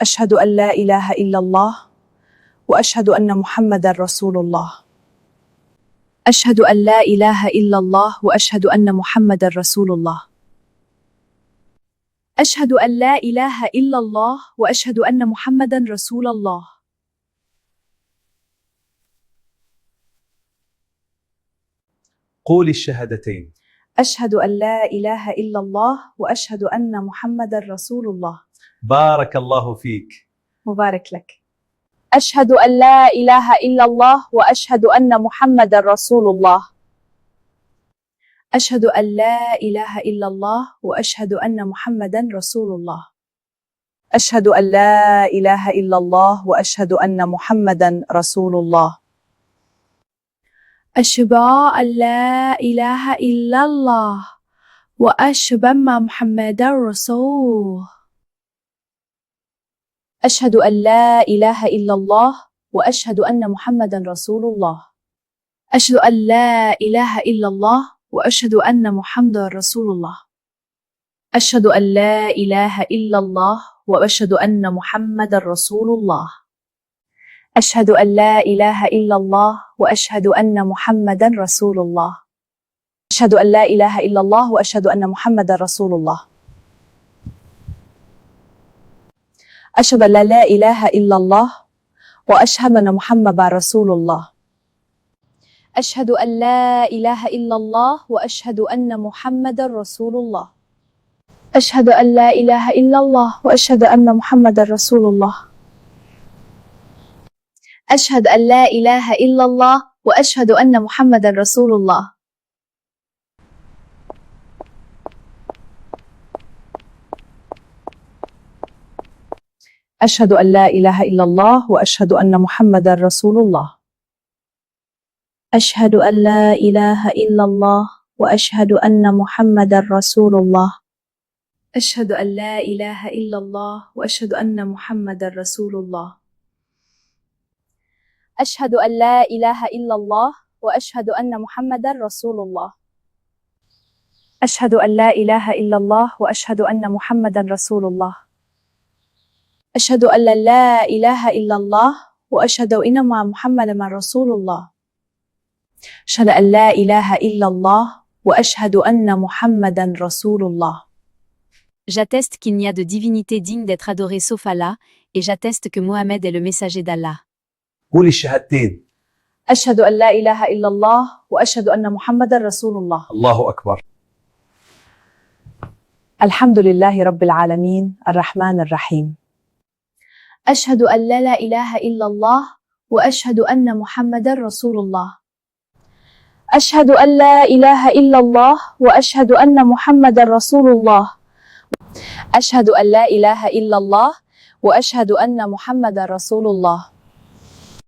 أشهد أن لا إله إلا الله وأشهد أن محمدا رسول الله. أشهد أن لا إله إلا الله وأشهد أن محمدا رسول الله. أشهد أن لا إله إلا الله وأشهد أن محمدا رسول الله. قولي الشهادتين. أشهد أن لا إله إلا الله وأشهد أن محمدا رسول الله. بارك الله فيك. مبارك لك. أشهد أن لا إله إلا الله وأشهد أن محمدا رسول الله. أشهد أن لا إله إلا الله وأشهد أن محمدا رسول الله. أشهد أن لا إله إلا الله وأشهد أن محمدا رسول الله. أشهد أن لا إله إلا الله وأشهد أن محمدا رسول. أشهد أن لا إله إلا الله وأشهد أن محمدا رسول الله. أشهد أن لا إله إلا الله وأشهد أن محمدا رسول الله. أشهد أن لا إله إلا الله وأشهد أن محمدا رسول الله. أشهد أن لا إله إلا الله وأشهد أن محمدا رسول الله. أشهد أن لا إله إلا الله وأشهد أن محمدا رسول الله. أشهد أن لا إله إلا الله وأشهد أن محمدا رسول الله. أشهد أن لا إله إلا الله وأشهد أن محمدا رسول الله. أشهد أن لا إله إلا الله وأشهد أن محمدا رسول الله. أشهد أن لا إله إلا الله وأشهد أن محمدا رسول الله. أشهد أن لا إله إلا الله وأشهد أن محمدا رسول الله. أشهد أن لا إله إلا الله وأشهد أن محمدا رسول الله. أشهد أن لا إله إلا الله وأشهد أن محمدا رسول الله. أشهد أن لا إله إلا الله وأشهد أن محمدا رسول الله. أشهد أن لا إله إلا الله وأشهد أن محمدا رسول الله. أشهد أن لا إله إلا الله وأشهد أن محمدا رسول الله. أشهد أن لا إله إلا الله وأشهد أن محمدا رسول الله. J'atteste qu'il n'y a de divinité digne d'être adorée sauf Allah, et j'atteste que Mohammed est le messager d'Allah. قولي الشهادتين. أشهد أن لا إله إلا الله وأشهد أن محمدا رسول الله. الله أكبر. الحمد لله رب العالمين الرحمن الرحيم. أشهد أن لا إله إلا الله وأشهد أن محمدا رسول الله. أشهد أن لا إله إلا الله وأشهد أن محمدا رسول الله. أشهد أن لا إله إلا الله وأشهد أن محمدا رسول الله.